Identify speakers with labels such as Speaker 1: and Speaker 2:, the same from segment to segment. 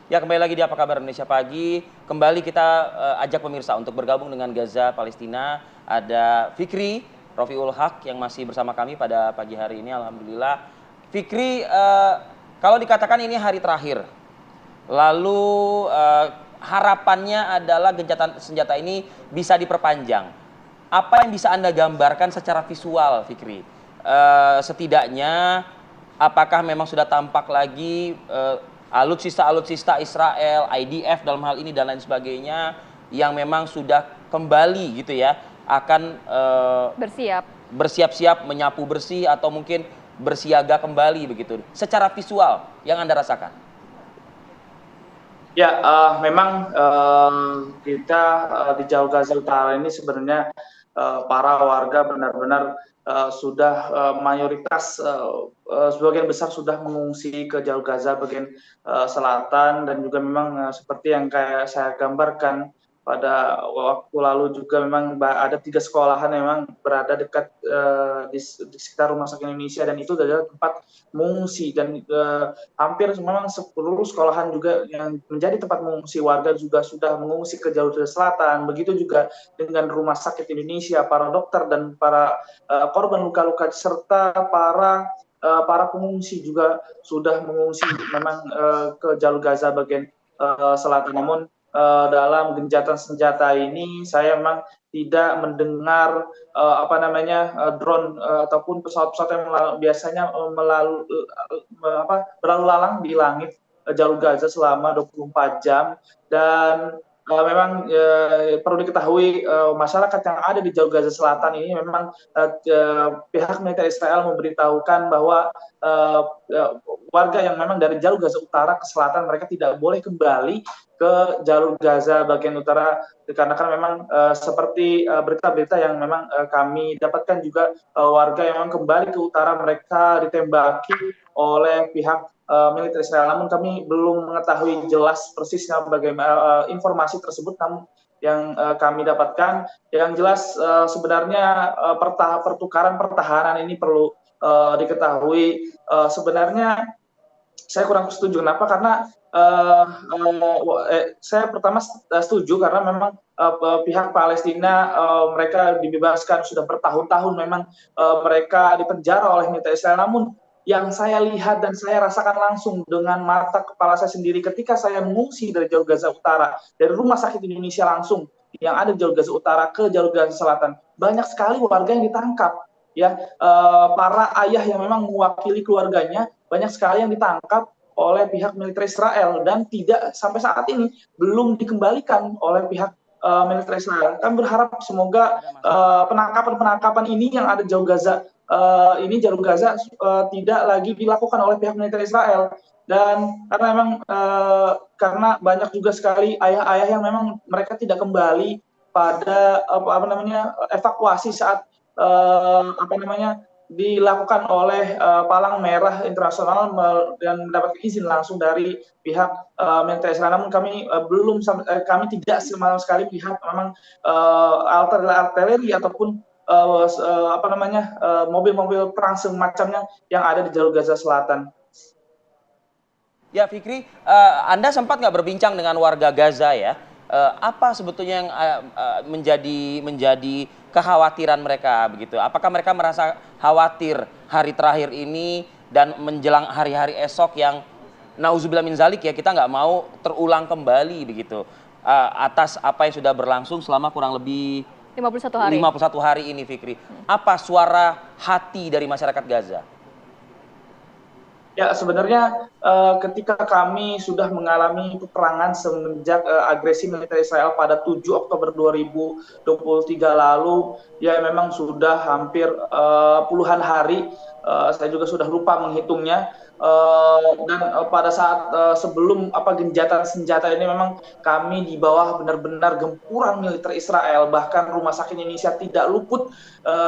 Speaker 1: Ya, kembali lagi di Apa Kabar Indonesia Pagi. Kembali kita ajak pemirsa untuk bergabung dengan Gaza Palestina. Ada Fikri Rofiul Haq yang masih bersama kami pada pagi hari ini. Alhamdulillah. Fikri, kalau dikatakan ini hari terakhir, lalu harapannya adalah gencatan senjata ini bisa diperpanjang. Apa yang bisa Anda gambarkan secara visual, Fikri? Setidaknya apakah memang sudah tampak lagi alutsista Israel, IDF dalam hal ini dan lain sebagainya yang memang sudah kembali gitu ya, akan
Speaker 2: Bersiap.
Speaker 1: bersiap-siap menyapu bersih atau mungkin bersiaga kembali begitu. Secara visual yang Anda rasakan?
Speaker 3: Ya, memang kita di Jalur Gaza Utara ini sebenarnya para warga benar-benar sudah mayoritas sebagian besar sudah mengungsi ke Jalur Gaza bagian selatan, dan juga memang seperti yang kayak saya gambarkan pada waktu lalu juga memang ada 3 sekolahan memang berada dekat di sekitar Rumah Sakit Indonesia, dan itu adalah tempat mengungsi, dan hampir memang seluruh sekolahan juga yang menjadi tempat mengungsi warga juga sudah mengungsi ke Jalur Selatan. Begitu juga dengan Rumah Sakit Indonesia, para dokter dan para korban luka-luka serta para pengungsi juga sudah mengungsi memang ke Jalur Gaza bagian selatan. Namun dalam gencatan senjata ini saya memang tidak mendengar drone ataupun pesawat-pesawat yang biasanya berlalu lalang di langit Jalur Gaza selama 24 jam. Dan memang perlu diketahui masyarakat yang ada di Jalur Gaza Selatan ini memang pihak militer Israel memberitahukan bahwa warga yang memang dari Jalur Gaza Utara ke selatan mereka tidak boleh kembali ke Jalur Gaza bagian utara, dikarenakan memang seperti berita-berita yang memang kami dapatkan juga warga yang memang kembali ke utara mereka ditembaki oleh pihak militer Israel. Namun kami belum mengetahui jelas persisnya bagaimana informasi tersebut. Namun yang kami dapatkan, yang jelas sebenarnya pertukaran pertahanan ini perlu diketahui. Sebenarnya saya kurang setuju. Kenapa? Karena saya pertama setuju karena memang pihak Palestina mereka dibebaskan sudah bertahun-tahun, memang mereka dipenjara oleh militer Israel. Namun yang saya lihat dan saya rasakan langsung dengan mata kepala saya sendiri ketika saya mengungsi dari Jalur Gaza Utara, dari Rumah Sakit Indonesia langsung yang ada di Jalur Gaza Utara ke Jalur Gaza Selatan, banyak sekali warga yang ditangkap. Ya, para ayah yang memang mewakili keluarganya banyak sekali yang ditangkap oleh pihak militer Israel dan tidak sampai saat ini belum dikembalikan oleh pihak militer Israel. Kami berharap semoga penangkapan-penangkapan ini yang ada di Jalur Gaza Jalur Gaza tidak lagi dilakukan oleh pihak militer Israel. Dan karena memang karena banyak juga sekali ayah-ayah yang memang mereka tidak kembali pada evakuasi saat dilakukan oleh Palang Merah Internasional dan mendapatkan izin langsung dari pihak militer Israel. Namun kami tidak sama sekali melihat memang artileri ataupun mobil-mobil perang semacamnya yang ada di Jalur Gaza Selatan.
Speaker 1: Ya, Fikri, Anda sempat nggak berbincang dengan warga Gaza ya? Apa sebetulnya yang menjadi kekhawatiran mereka begitu? Apakah mereka merasa khawatir hari terakhir ini dan menjelang hari-hari esok yang nauzubillah min zalik ya, kita nggak mau terulang kembali begitu atas apa yang sudah berlangsung selama kurang lebih
Speaker 2: 51
Speaker 1: hari ini, Fikri. Apa suara hati dari masyarakat Gaza?
Speaker 3: Ya, sebenarnya ketika kami sudah mengalami peperangan semenjak agresi militer Israel pada 7 Oktober 2023 lalu, ya memang sudah hampir puluhan hari, saya juga sudah lupa menghitungnya. Dan pada saat sebelum gencatan senjata ini memang kami di bawah benar-benar gempuran militer Israel, bahkan Rumah Sakit Indonesia tidak luput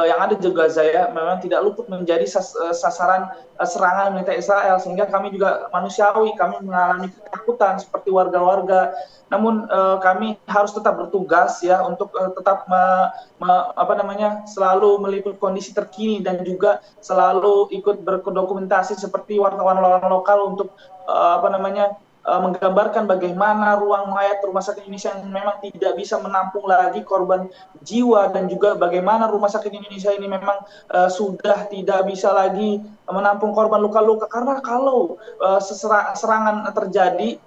Speaker 3: yang ada di Gaza ya, memang tidak luput menjadi sasaran serangan militer Israel, sehingga kami juga manusiawi, kami mengalami ketakutan seperti warga-warga. Namun kami harus tetap bertugas ya untuk tetap selalu meliput kondisi terkini dan juga selalu ikut berdokumentasi seperti wartawan lokal untuk menggambarkan bagaimana ruang mayat rumah sakit Indonesia yang memang tidak bisa menampung lagi korban jiwa, dan juga bagaimana rumah sakit Indonesia ini memang sudah tidak bisa lagi menampung korban luka-luka, karena kalau serangan terjadi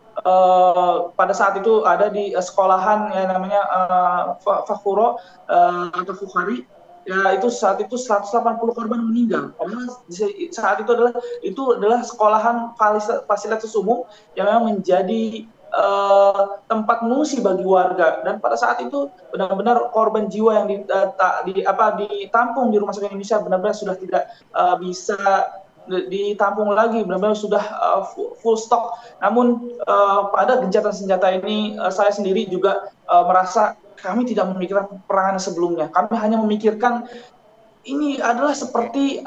Speaker 3: pada saat itu ada di sekolahan yang namanya Fakhuro atau Fukhari, ya itu saat itu 180 korban meninggal. Padahal saat itu adalah sekolahan fasilitas umum yang memang menjadi tempat mengungsi bagi warga, dan pada saat itu benar-benar korban jiwa yang ditampung di rumah sakit Indonesia benar-benar sudah tidak bisa ditampung lagi, benar-benar sudah full stock. Namun pada gencatan senjata ini saya sendiri juga merasa kami tidak memikirkan perangan sebelumnya. Kami hanya memikirkan ini adalah seperti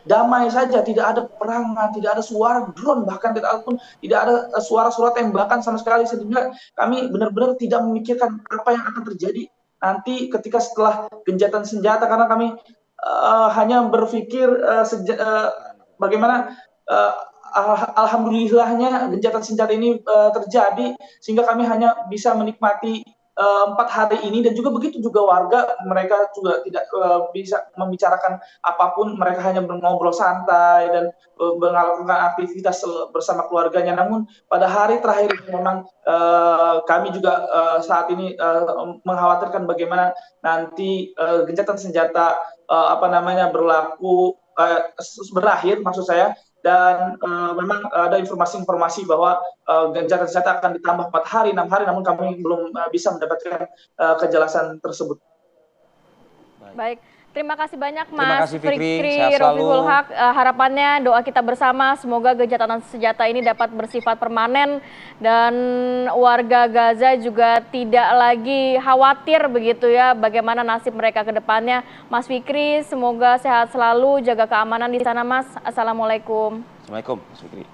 Speaker 3: damai saja, tidak ada perangan, tidak ada suara drone, bahkan tidak ada suara-suara tembakan sama sekali, sehingga kami benar-benar tidak memikirkan apa yang akan terjadi nanti ketika setelah gencatan senjata, karena kami hanya berpikir bagaimana alhamdulillahnya gencatan senjata ini terjadi, sehingga kami hanya bisa menikmati 4 hari ini, dan juga begitu juga warga, mereka juga tidak bisa membicarakan apapun, mereka hanya ngobrol santai dan melakukan aktivitas bersama keluarganya. Namun pada hari terakhir memang kami juga saat ini mengkhawatirkan bagaimana nanti gencatan senjata berakhir maksud saya. Dan memang ada informasi-informasi bahwa gencatan senjata akan ditambah 4 hari, 6 hari, namun kami belum bisa mendapatkan kejelasan tersebut.
Speaker 2: Baik, terima kasih banyak
Speaker 1: Terima
Speaker 2: Mas
Speaker 1: kasih, Fikri.
Speaker 2: Fikri
Speaker 1: Sehat selalu.
Speaker 2: Rofiul Haq. Harapannya, doa kita bersama semoga gencatan senjata ini dapat bersifat permanen dan warga Gaza juga tidak lagi khawatir begitu ya bagaimana nasib mereka ke depannya. Mas Fikri, semoga sehat selalu, jaga keamanan di sana Mas. Assalamualaikum.
Speaker 1: Assalamualaikum, Mas Fikri.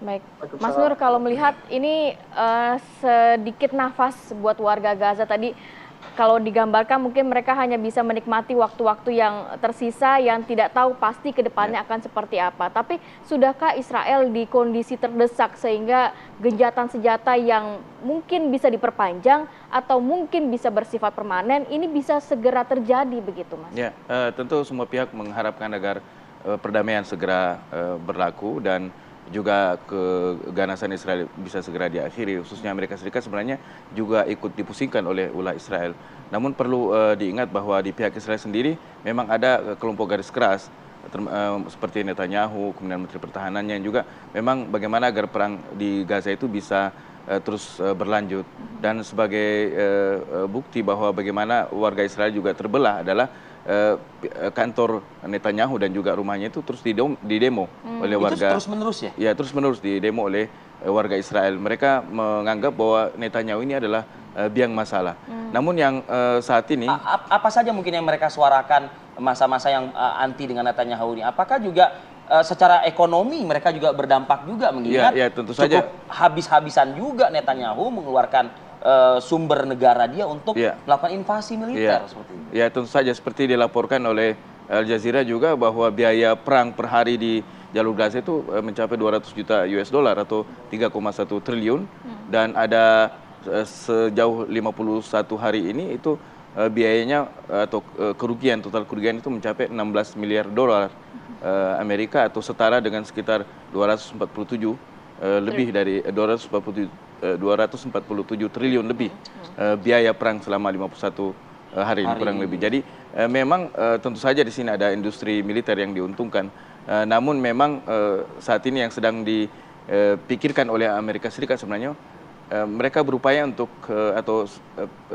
Speaker 2: Baik, Mas Nur, kalau melihat ini sedikit nafas buat warga Gaza tadi. Kalau digambarkan mungkin mereka hanya bisa menikmati waktu-waktu yang tersisa yang tidak tahu pasti ke depannya akan seperti apa. Tapi sudahkah Israel di kondisi terdesak sehingga gencatan senjata yang mungkin bisa diperpanjang atau mungkin bisa bersifat permanen ini bisa segera terjadi begitu, Mas?
Speaker 4: Ya, tentu semua pihak mengharapkan agar perdamaian segera berlaku dan juga keganasan Israel bisa segera diakhiri, khususnya Amerika Serikat sebenarnya juga ikut dipusingkan oleh ulah Israel. Namun perlu diingat bahwa di pihak Israel sendiri memang ada kelompok garis keras seperti Netanyahu, kemudian Menteri Pertahanannya yang juga memang bagaimana agar perang di Gaza itu bisa terus berlanjut. Dan sebagai bukti bahwa bagaimana warga Israel juga terbelah adalah kantor Netanyahu dan juga rumahnya itu terus didemo oleh warga.
Speaker 1: Itu terus-menerus ya?
Speaker 4: Ya, terus-menerus didemo oleh warga Israel. Mereka menganggap bahwa Netanyahu ini adalah biang masalah. Namun yang saat ini...
Speaker 1: Apa saja mungkin yang mereka suarakan masa-masa yang anti dengan Netanyahu ini? Apakah juga secara ekonomi mereka juga berdampak juga, mengingat
Speaker 4: ya, tentu saja.
Speaker 1: cukup habis-habisan juga Netanyahu mengeluarkan sumber negara dia untuk melakukan invasi militer seperti itu. Ya,
Speaker 4: tentu saja seperti dilaporkan oleh Al Jazeera juga bahwa biaya perang per hari di jalur Gaza itu mencapai 200 juta US dollar atau 3,1 triliun dan ada sejauh 51 hari ini itu biayanya atau total kerugian itu mencapai 16 miliar dolar Amerika atau setara dengan sekitar 247 lebih dari 247 triliun lebih biaya perang selama 51 hari ini kurang lebih. Jadi memang tentu saja di sini ada industri militer yang diuntungkan. Namun memang saat ini yang sedang dipikirkan oleh Amerika Serikat sebenarnya mereka berupaya untuk atau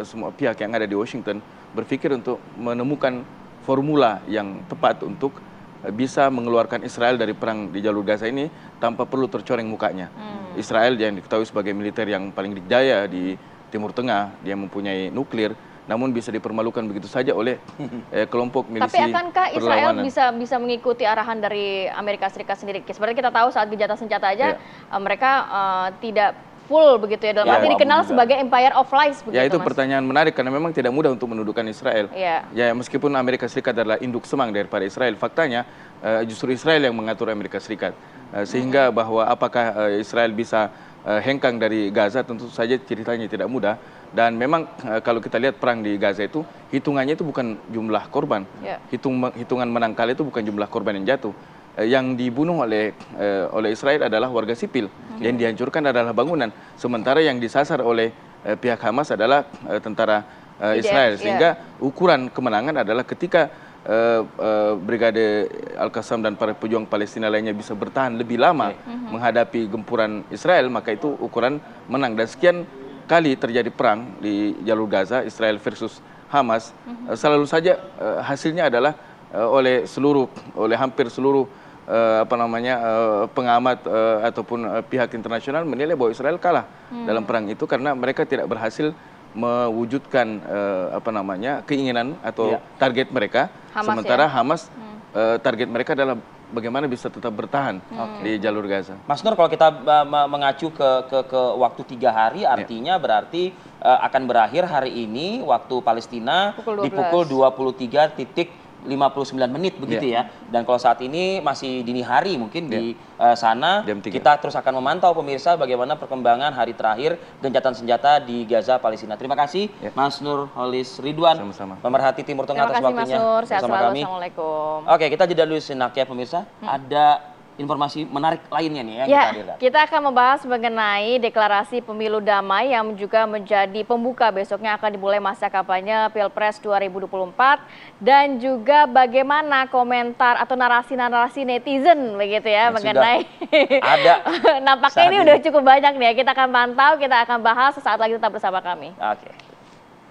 Speaker 4: semua pihak yang ada di Washington berpikir untuk menemukan formula yang tepat untuk bisa mengeluarkan Israel dari perang di jalur Gaza ini tanpa perlu tercoreng mukanya. Israel yang diketahui sebagai militer yang paling dikdaya di Timur Tengah, dia mempunyai nuklir, namun bisa dipermalukan begitu saja oleh kelompok milisi
Speaker 2: perlawanan. Tapi akankah Israel bisa mengikuti arahan dari Amerika Serikat sendiri? Seperti kita tahu saat gencatan senjata aja mereka tidak full begitu ya, dalam arti dikenal sebagai Empire of Lies begitu,
Speaker 4: ya, itu
Speaker 2: Mas.
Speaker 4: Pertanyaan menarik karena memang tidak mudah untuk menundukkan Israel. Ya, meskipun Amerika Serikat adalah induk semang daripada Israel, faktanya justru Israel yang mengatur Amerika Serikat. Sehingga bahwa apakah Israel bisa hengkang dari Gaza, tentu saja ceritanya tidak mudah. Dan memang kalau kita lihat perang di Gaza itu, hitungannya itu bukan jumlah korban. Hitungan menang kalah itu bukan jumlah korban yang jatuh. Yang dibunuh oleh Israel adalah warga sipil. Yang dihancurkan adalah bangunan. Sementara yang disasar oleh pihak Hamas adalah tentara Israel. Sehingga ukuran kemenangan adalah ketika Brigade Al-Qassam dan para pejuang Palestina lainnya bisa bertahan lebih lama menghadapi gempuran Israel, maka itu ukuran menang. Dan sekian kali terjadi perang di jalur Gaza, Israel versus Hamas, selalu saja hasilnya adalah oleh hampir seluruh pengamat ataupun pihak internasional menilai bahwa Israel kalah dalam perang itu karena mereka tidak berhasil mewujudkan keinginan atau target mereka. Sementara Hamas target mereka adalah bagaimana bisa tetap bertahan di jalur Gaza.
Speaker 1: Mas Nur, kalau kita mengacu ke waktu 3 hari, artinya berarti akan berakhir hari ini waktu Palestina di pukul 23.59 menit begitu ya. Dan kalau saat ini masih dini hari mungkin di sana, kita terus akan memantau pemirsa bagaimana perkembangan hari terakhir gencatan senjata di Gaza Palestina. Terima kasih Mas Nur Holis Ridwan, pemerhati Timur Tengah atas waktunya bersama kami.
Speaker 2: Assalamualaikum.
Speaker 1: Oke, kita jeda dulu sejenak ya pemirsa. Ada informasi menarik lainnya nih yang kita hadirkan.
Speaker 2: Kita akan membahas mengenai deklarasi pemilu damai yang juga menjadi pembuka besoknya akan dimulai masa kampanye Pilpres 2024 dan juga bagaimana komentar atau narasi-narasi netizen begitu ya mengenai
Speaker 1: ada.
Speaker 2: Nampaknya ini udah cukup banyak nih ya. Kita akan pantau, kita akan bahas sesaat lagi, tetap bersama kami.
Speaker 1: Oke.